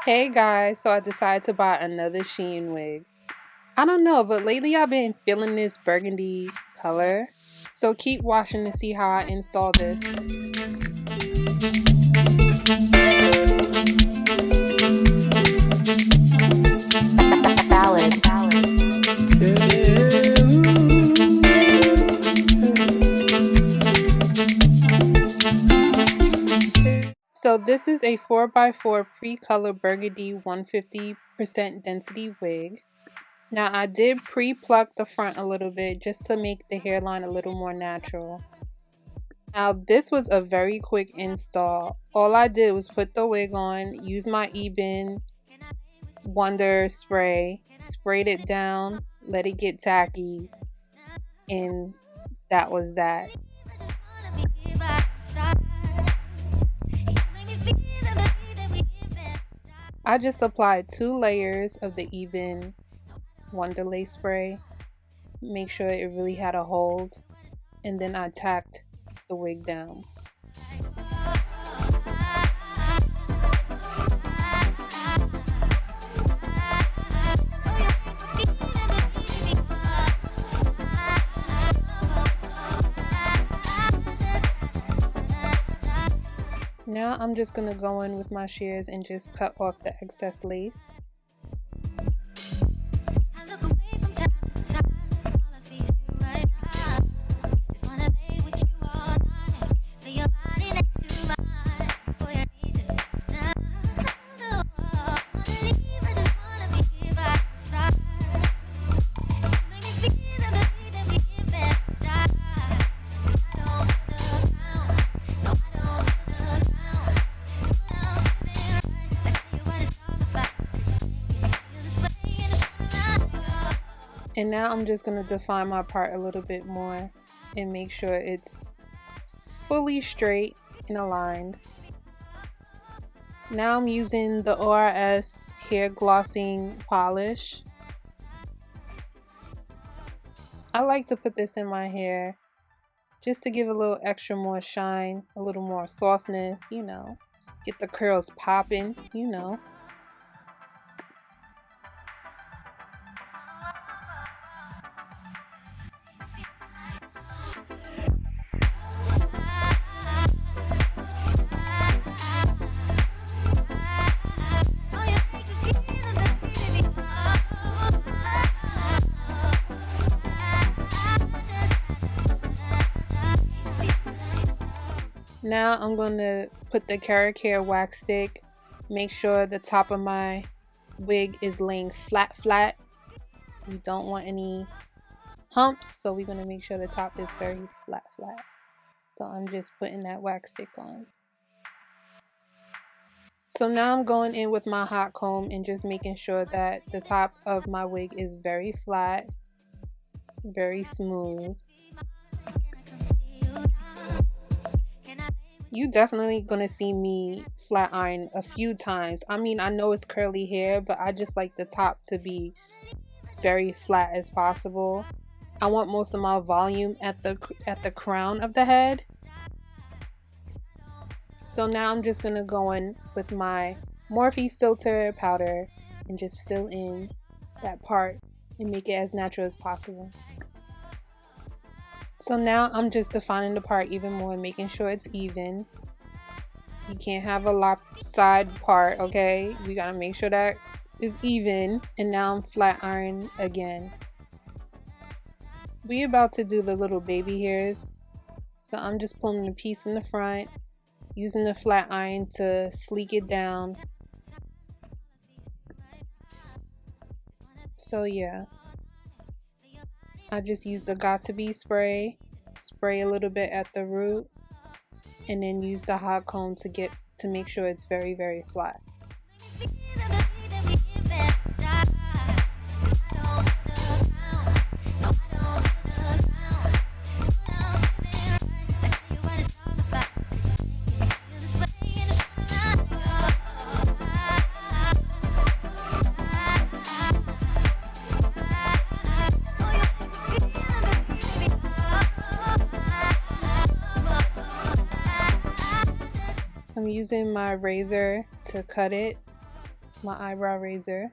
Hey guys, so I decided to buy another Shein wig. I don't know, but lately I've been feeling this burgundy color. So keep watching to see how I install this. So this is a 4x4 pre-color burgundy 150% density wig. Now I did pre-pluck the front a little bit just to make the hairline a little more natural. Now this was a very quick install. All I did was put the wig on, use my Ebon Wonder spray, sprayed it down, let it get tacky, and that was that. I just applied 2 layers of the Ebon Wonderlay spray, make sure it really had a hold, and then I tacked the wig down. Now I'm just going to go in with my shears and just cut off the excess lace. And now I'm just going to define my part a little bit more and make sure it's fully straight and aligned. Now I'm using the ORS hair glossing polish. I like to put this in my hair just to give a little extra more shine, a little more softness, you know, get the curls popping, you know. Now I'm going to put the carrot hair wax stick, make sure the top of my wig is laying flat. We don't want any humps, so we're going to make sure the top is very flat. So I'm just putting that wax stick on. So now I'm going in with my hot comb and just making sure that the top of my wig is very flat, very smooth. You definitely gonna see me flat iron a few times. I mean, I know it's curly hair, but I just like the top to be very flat as possible. I want most of my volume at the crown of the head. So now I'm just gonna go in with my Morphe filter powder and just fill in that part and make it as natural as possible. So now I'm just defining the part even more, making sure it's even. You can't have a lopsided part, okay? We gotta make sure that is even. And now I'm flat iron again. We're about to do the little baby hairs. So I'm just pulling the piece in the front, using the flat iron to sleek it down. So yeah. I just used the Got2b spray a little bit at the root, and then use the hot comb to make sure it's very flat. I'm using my razor to cut it my eyebrow razor.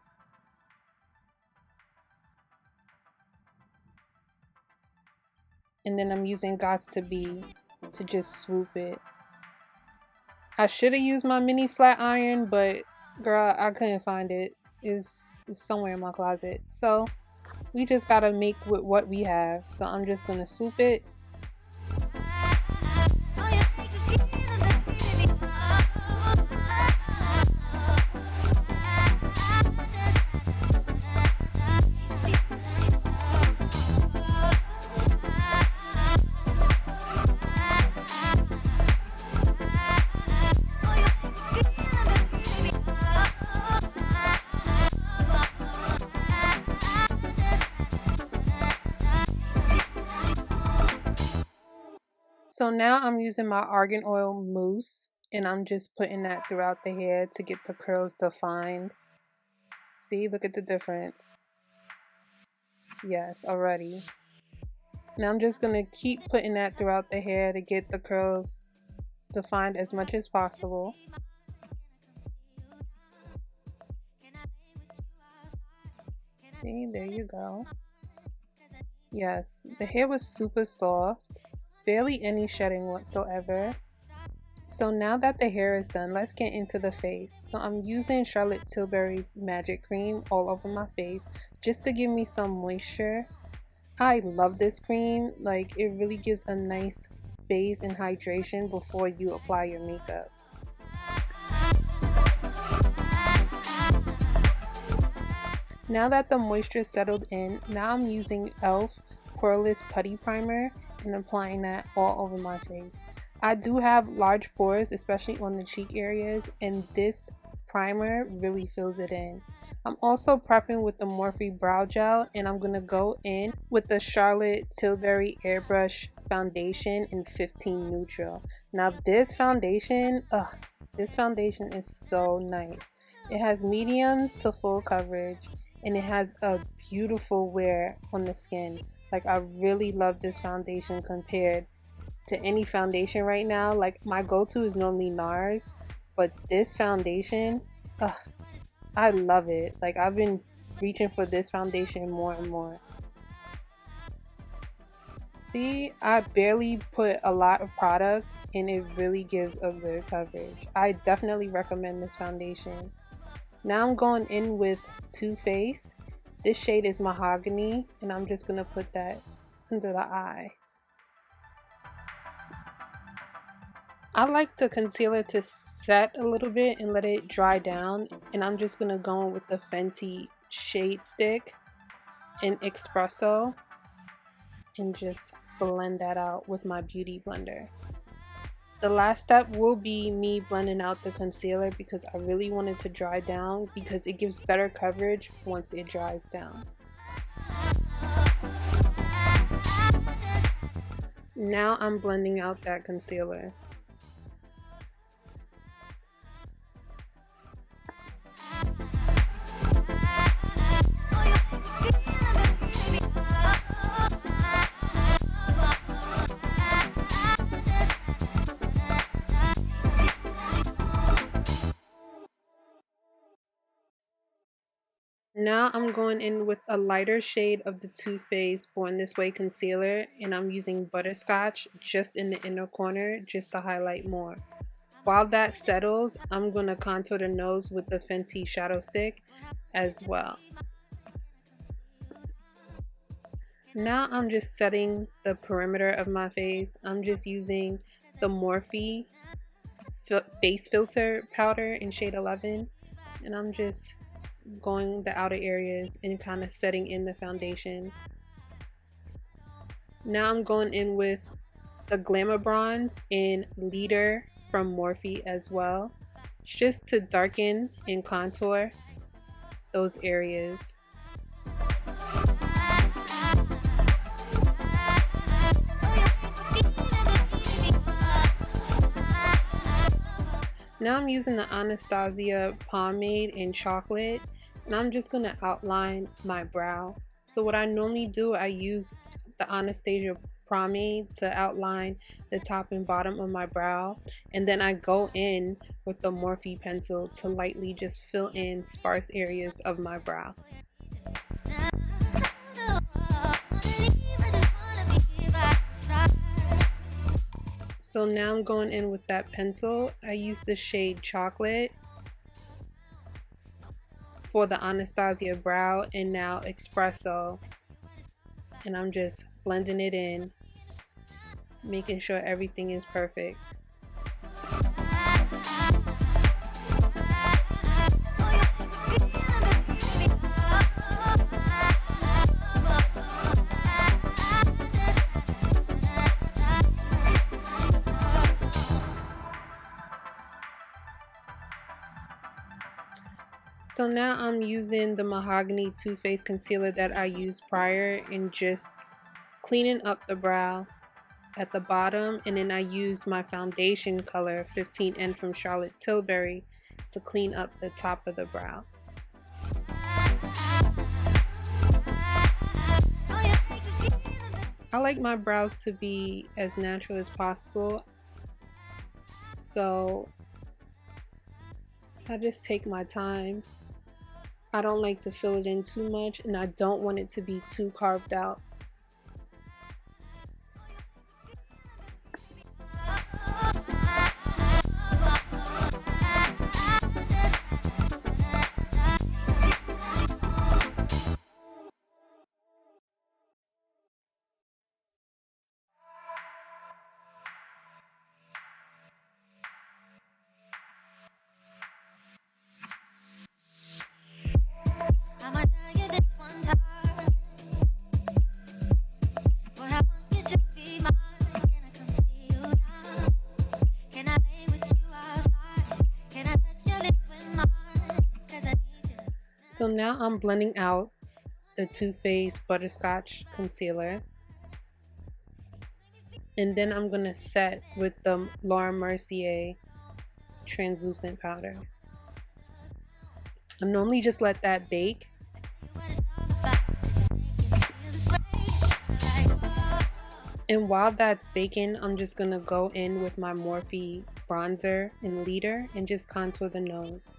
And then I'm using Gots to Be to just swoop it. I should have used my mini flat iron, but girl, I couldn't find it. It's somewhere in my closet. So we just gotta make with what we have. So I'm just gonna swoop it. So now I'm using my argan oil mousse and I'm just putting that throughout the hair to get the curls defined. See, look at the difference. Yes, already. Now I'm just gonna keep putting that throughout the hair to get the curls defined as much as possible. See, there you go. Yes, the hair was super soft. Barely any shedding whatsoever. So now that the hair is done, let's get into the face. So I'm using Charlotte Tilbury's Magic Cream all over my face just to give me some moisture. I love this cream. Like, it really gives a nice base and hydration before you apply your makeup. Now that the moisture settled in, now I'm using e.l.f. Poreless Putty Primer and applying that all over my face. I do have large pores, especially on the cheek areas, and this primer really fills it in. I'm also prepping with the Morphe Brow Gel, and I'm going to go in with the Charlotte Tilbury Airbrush Foundation in 15 Neutral. Now this foundation is so nice. It has medium to full coverage, and it has a beautiful wear on the skin. Like, I really love this foundation compared to any foundation right now. Like, my go-to is normally NARS, but this foundation, I love it. Like, I've been reaching for this foundation more and more. See, I barely put a lot of product and it really gives a good coverage. I definitely recommend this foundation. Now I'm going in with Too Faced. This shade is Mahogany, and I'm just going to put that under the eye. I like the concealer to set a little bit and let it dry down, and I'm just going to go in with the Fenty Shade Stick in Espresso and just blend that out with my beauty blender. The last step will be me blending out the concealer because I really want it to dry down because it gives better coverage once it dries down. Now I'm blending out that concealer. Now I'm going in with a lighter shade of the Too Faced Born This Way concealer, and I'm using Butterscotch just in the inner corner just to highlight more. While that settles, I'm going to contour the nose with the Fenty Shadow Stick as well. Now I'm just setting the perimeter of my face. I'm just using the Morphe Face Filter Powder in shade 11, and I'm just going the outer areas and kind of setting in the foundation. Now I'm going in with the GLAMABRONZE in Leader from Morphe as well, just to darken and contour those areas. Now I'm using the Anastasia pomade in Chocolate, and I'm just going to outline my brow. So what I normally do, I use the Anastasia pomade to outline the top and bottom of my brow, and then I go in with the Morphe pencil to lightly just fill in sparse areas of my brow. So now I'm going in with that pencil. I use the shade Chocolate for the Anastasia brow, and now Espresso, and I'm just blending it in, making sure everything is perfect. So now I'm using the Mahogany Too Faced concealer that I used prior and just cleaning up the brow at the bottom, and then I use my foundation color 15N from Charlotte Tilbury to clean up the top of the brow. I like my brows to be as natural as possible, so I just take my time. I don't like to fill it in too much, and I don't want it to be too carved out. So now I'm blending out the Too Faced Butterscotch concealer, and then I'm going to set with the Mercier translucent powder. I normally just let that bake. And while that's baking, I'm just going to go in with my Morphe bronzer and leader and just contour the nose.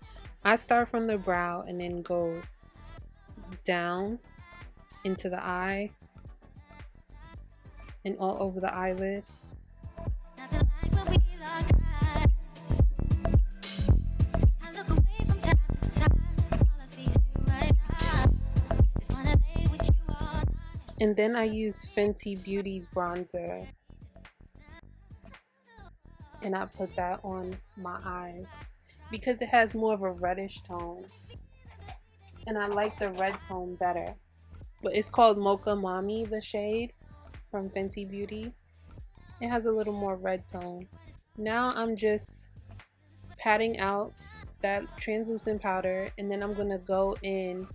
I start from the brow and then go down into the eye and all over the eyelid. And then I use Fenty Beauty's bronzer, and I put that on my eyes because it has more of a reddish tone, and I like the red tone better. But it's called Mocha Mami, the shade from Fenty Beauty. It has a little more red tone. Now I'm just patting out that translucent powder, and then I'm gonna go in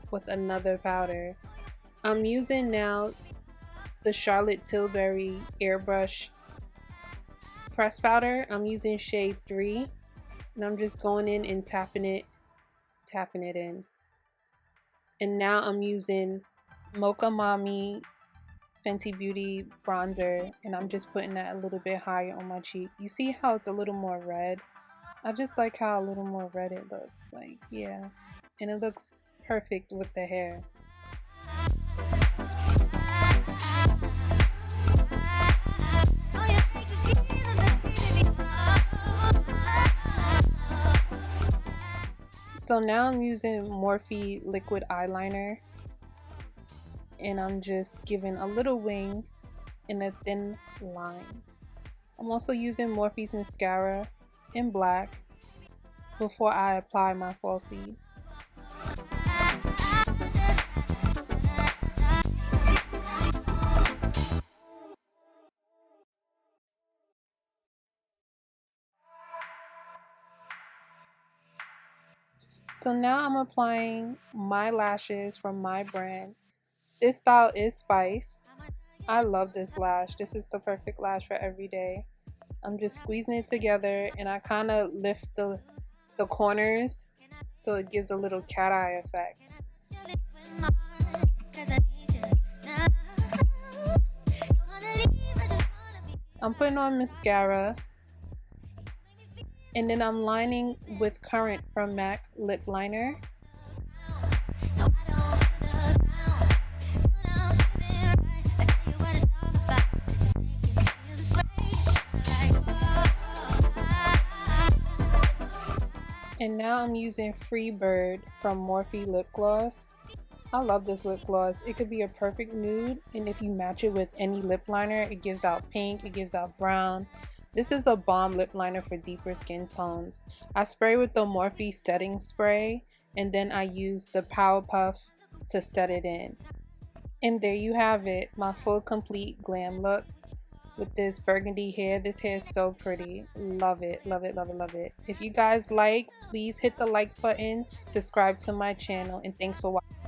with another powder. I'm using now the Charlotte Tilbury airbrush press powder. I'm using shade 3, and I'm just going in and tapping it in. And now I'm using Mocha Mami Fenty Beauty bronzer, and I'm just putting that a little bit higher on my cheek. You see how it's a little more red? I just like how a little more red it looks. Like, yeah, and it looks perfect with the hair. So now I'm using Morphe liquid eyeliner, and I'm just giving a little wing and a thin line. I'm also using Morphe's mascara in black before I apply my falsies. So now I'm applying my lashes from my brand. This style is Spice. I love this lash. This is the perfect lash for every day. I'm just squeezing it together, and I kind of lift the corners so it gives a little cat eye effect. I'm putting on mascara, and then I'm lining with Currant from MAC lip liner. And now I'm using FREEBIRD from MORPHE lip gloss. I love this lip gloss. It could be a perfect nude, and if you match it with any lip liner, it gives out pink, it gives out brown. This is a bomb lip liner for deeper skin tones. I spray with the Morphe setting spray, and then I use the Power Puff to set it in. And there you have it, my full complete glam look with this burgundy hair. This hair is so pretty. Love it, love it, love it, love it. If you guys like, please hit the like button, subscribe to my channel, and thanks for watching.